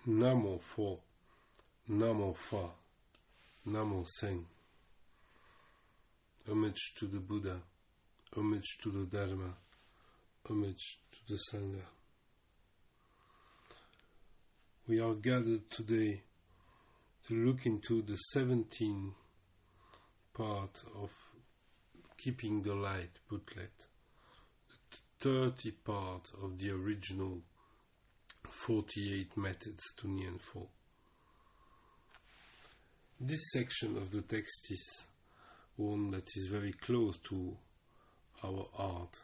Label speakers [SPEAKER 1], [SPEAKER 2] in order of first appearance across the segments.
[SPEAKER 1] Namo for, Namo fa, Namo Seng. Homage to the Buddha, homage to the Dharma, homage to the Sangha. We are gathered today to look into the 17th part of Keeping the Light booklet, the 30th part of the original 48 methods to Nianfo. This section of the text is one that is very close to our art.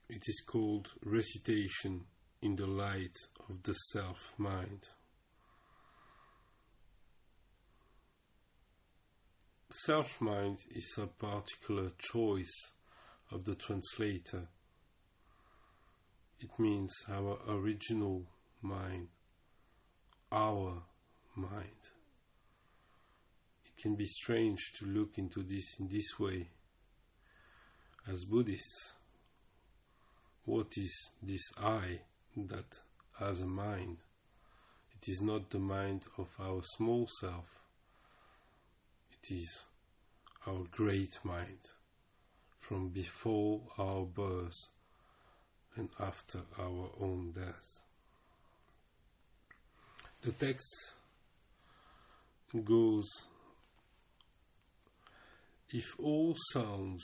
[SPEAKER 1] It is called Recitation in the Light of the Self-Mind. Self-mind is a particular choice of the translator. It means our original mind, our mind. It can be strange to look into this in this way. As Buddhists, what is this I that has a mind? It is not the mind of our small self. It is our great mind, from before our birth and after our own death. The text goes, if all sounds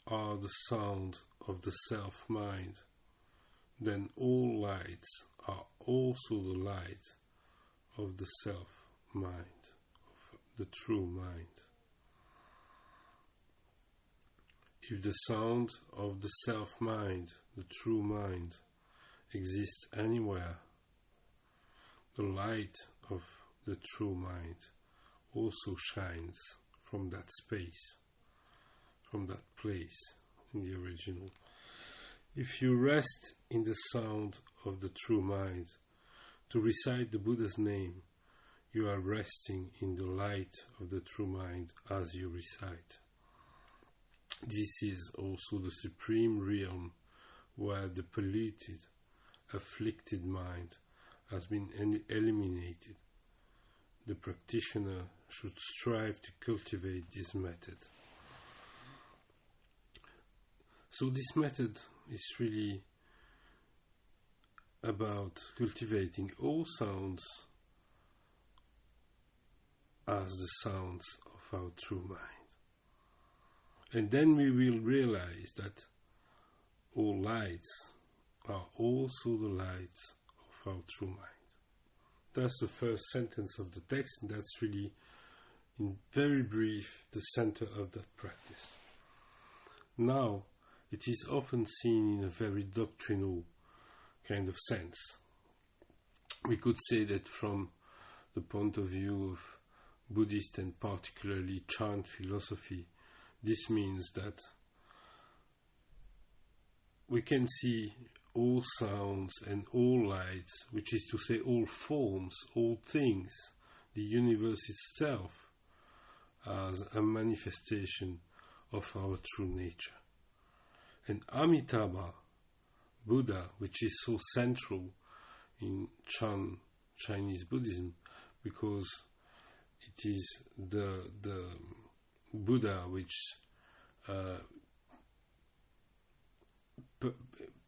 [SPEAKER 1] are the sound of the self-mind, then all lights are also the light of the self-mind, of the true mind. If the sound of the self-mind, the true mind, exists anywhere, the light of the true mind also shines from that space, from that place in the original. If you rest in the sound of the true mind, to recite the Buddha's name, you are resting in the light of the true mind as you recite. This is also the supreme realm where the polluted, afflicted mind has been eliminated. The practitioner should strive to cultivate this method. So this method is really about cultivating all sounds as the sounds of our true mind. And then we will realize that all lights are also the lights of our true mind. That's the first sentence of the text, and that's really, in very brief, the center of that practice. Now, it is often seen in a very doctrinal kind of sense. We could say that from the point of view of Buddhist and particularly Chan philosophy, this means that we can see all sounds and all lights, which is to say all forms, all things, the universe itself, as a manifestation of our true nature. And Amitabha, Buddha, which is so central in Chinese Buddhism, because it is the Buddha which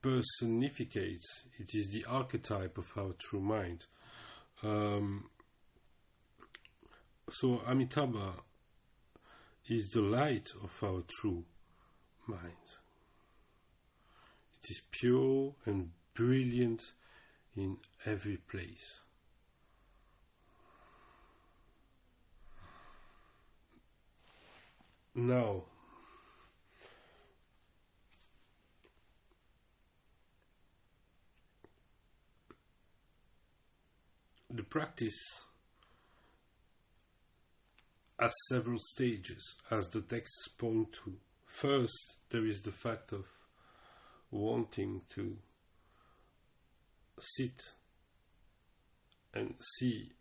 [SPEAKER 1] personificates, it is the archetype of our true mind. So Amitabha is the light of our true mind. It is pure and brilliant in every place. Now, the practice has several stages, as the texts point to. First, there is the fact of wanting to sit and see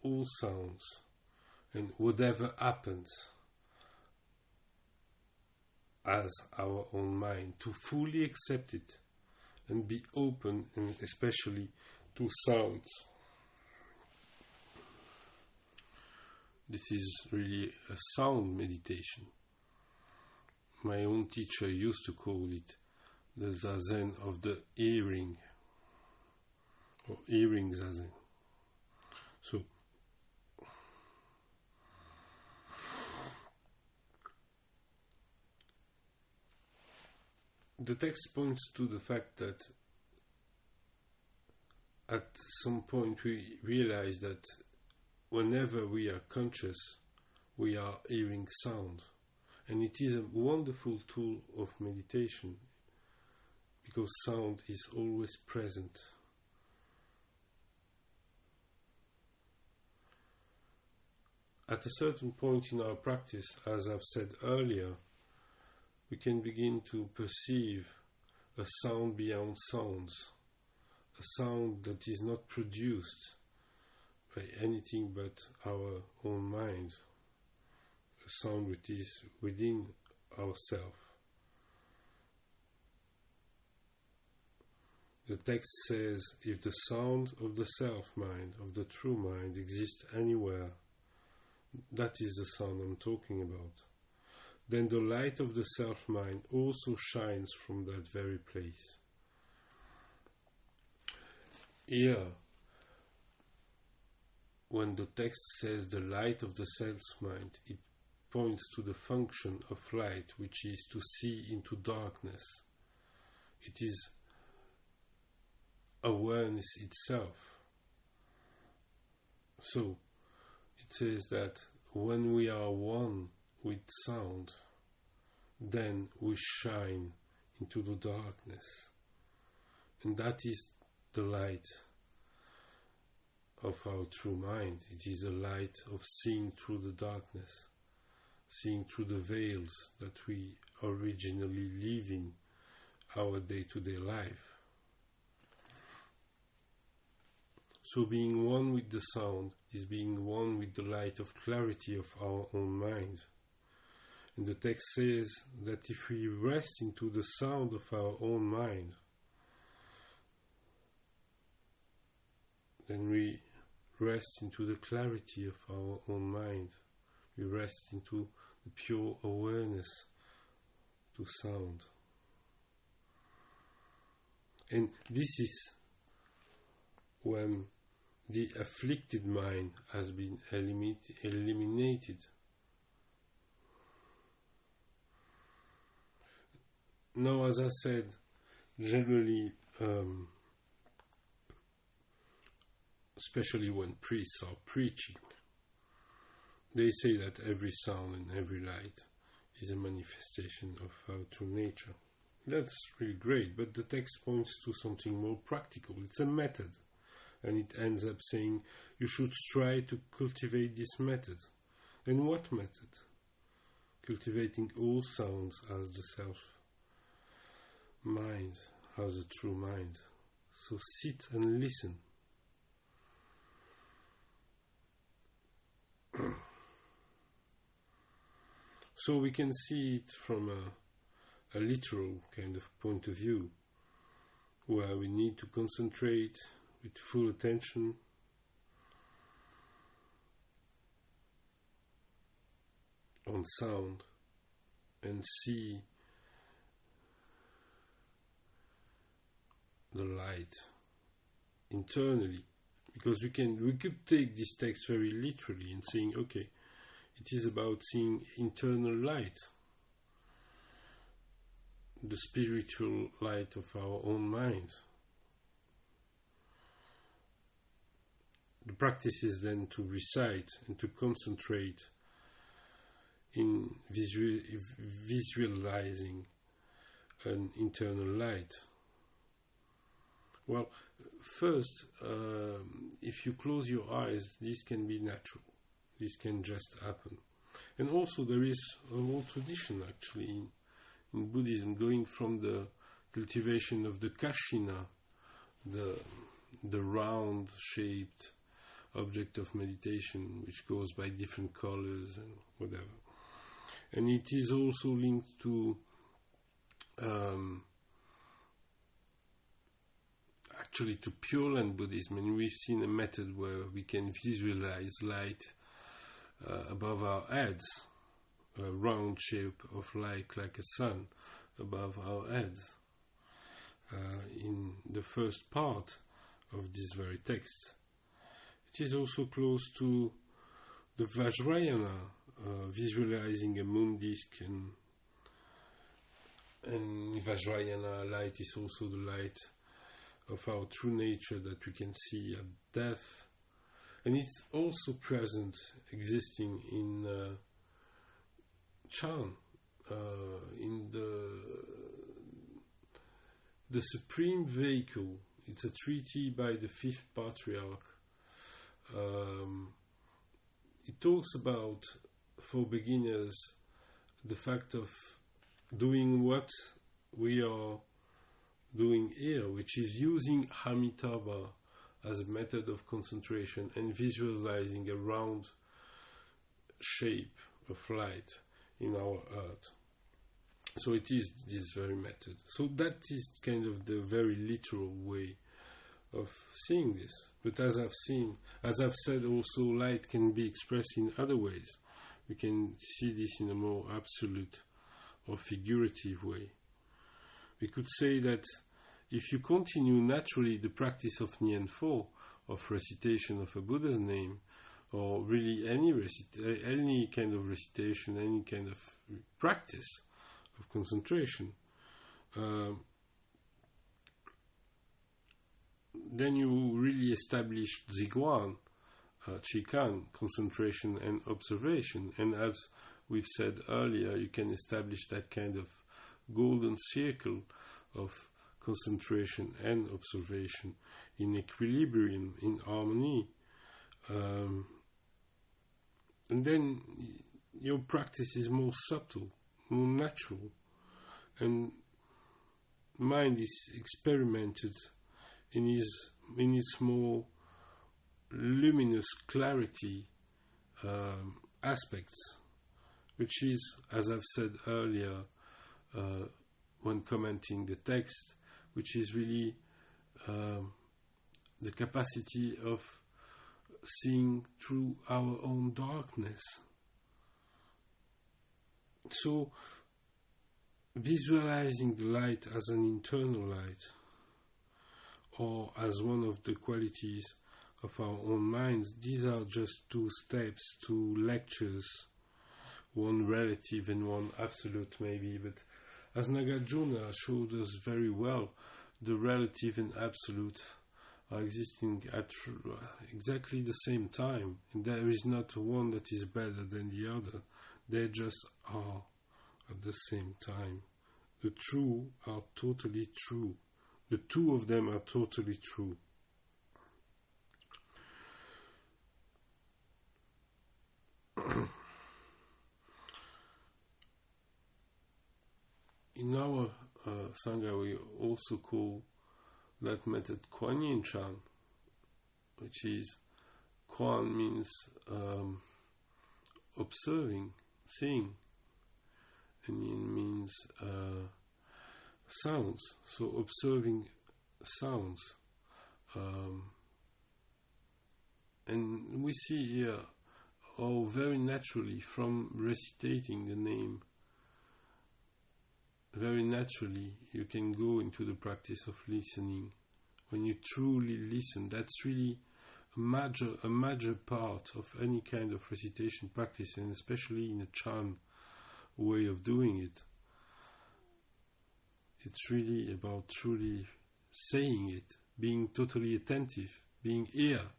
[SPEAKER 1] all sounds and whatever happens as our own mind, to fully accept it and be open, and especially to sounds. This is really a sound meditation. My own teacher used to call it the zazen of the hearing, or hearing zazen. So, the text points to the fact that at some point we realize that whenever we are conscious, we are hearing sound. And it is a wonderful tool of meditation because sound is always present. At a certain point in our practice, as I've said earlier, we can begin to perceive a sound beyond sounds, a sound that is not produced by anything but our own mind, a sound which is within ourselves. The text says, if the sound of the self-mind, of the true mind, exists anywhere, that is the sound I'm talking about, then the light of the self-mind also shines from that very place. Here, when the text says the light of the self-mind, it points to the function of light, which is to see into darkness. It is awareness itself. So, it says that when we are one with sound, then we shine into the darkness. And that is the light of our true mind. It is a light of seeing through the darkness, seeing through the veils that we originally live in our day-to-day life. So being one with the sound is being one with the light of clarity of our own mind. And the text says that if we rest into the sound of our own mind, then we rest into the clarity of our own mind. We rest into the pure awareness to sound. And this is when the afflicted mind has been eliminated. Now, as I said, generally, especially when priests are preaching, they say that every sound and every light is a manifestation of our true nature. That's really great, but the text points to something more practical. It's a method, and it ends up saying you should try to cultivate this method. And what method? Cultivating all sounds as the self-mind, as a true mind. So sit and listen. So we can see it from a literal kind of point of view, where we need to concentrate with full attention on sound and see the light internally, because we could take this text very literally and saying, okay, it is about seeing internal light, the spiritual light of our own mind. The practice is then to recite and to concentrate in visualizing an internal light. Well, first, if you close your eyes, this can be natural. This can just happen. And also there is a whole tradition actually in Buddhism going from the cultivation of the kashina, the round-shaped object of meditation, which goes by different colors and whatever. And it is also linked to actually to Pure Land Buddhism, and we've seen a method where we can visualize light above our heads, a round shape of light like a sun above our heads. In the first part of this very text, it is also close to the Vajrayana, visualizing a moon disk, and Vajrayana light is also the light of our true nature that we can see at death, and it's also present, existing in Chan, in the supreme vehicle. It's a treaty by the fifth patriarch. It talks about, for beginners, the fact of doing what we are doing here, which is using Amitabha as a method of concentration and visualizing a round shape of light in our earth. So it is this very method. So that is kind of the very literal way of seeing this. But as I've said also, light can be expressed in other ways. We can see this in a more absolute or figurative way. We could say that if you continue naturally the practice of Nianfo, of recitation of a Buddha's name, or really any kind of recitation, any kind of practice of concentration, then you really establish Ziguan, Chikan, concentration and observation. And as we've said earlier, you can establish that kind of golden circle of concentration and observation in equilibrium, in harmony. And then your practice is more subtle, more natural, and mind is experimented in its more luminous clarity aspects, which is, as I've said earlier when commenting the text, which is really the capacity of seeing through our own darkness. So, visualizing the light as an internal light, or as one of the qualities of our own minds, these are just two steps, two lectures, one relative and one absolute maybe, but as Nagarjuna showed us very well, the relative and absolute are existing at exactly the same time, and there is not one that is better than the other. They just are at the same time. The true are totally true. The two of them are totally true. In our Sangha, we also call that method Kuan Yin Chan, which is, Kuan means observing, seeing, and Yin means sounds, so observing sounds. And we see here how very naturally, from recitating the name, very naturally you can go into the practice of listening. When you truly listen, that's really a major part of any kind of recitation practice, and especially in a Chan way of doing it. It's really about truly saying it, being totally attentive, being here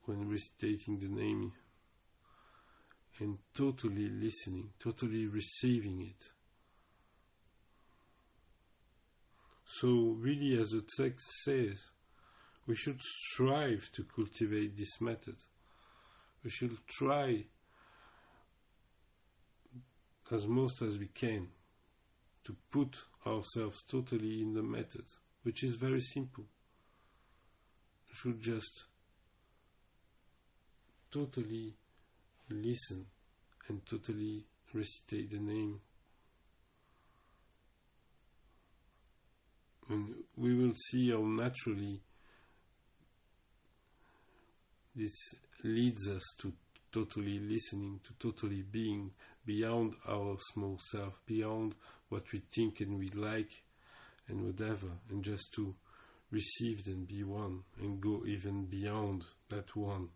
[SPEAKER 1] when recitating the name, and totally listening, totally receiving it. So really, as the text says, we should strive to cultivate this method. We should try as most as we can to put ourselves totally in the method, which is very simple. We should just totally listen and totally recitate the name. And we will will see how naturally this leads us to totally listening, to totally being beyond our small self, beyond what we think and we like and whatever, and just to receive and be one and go even beyond that one.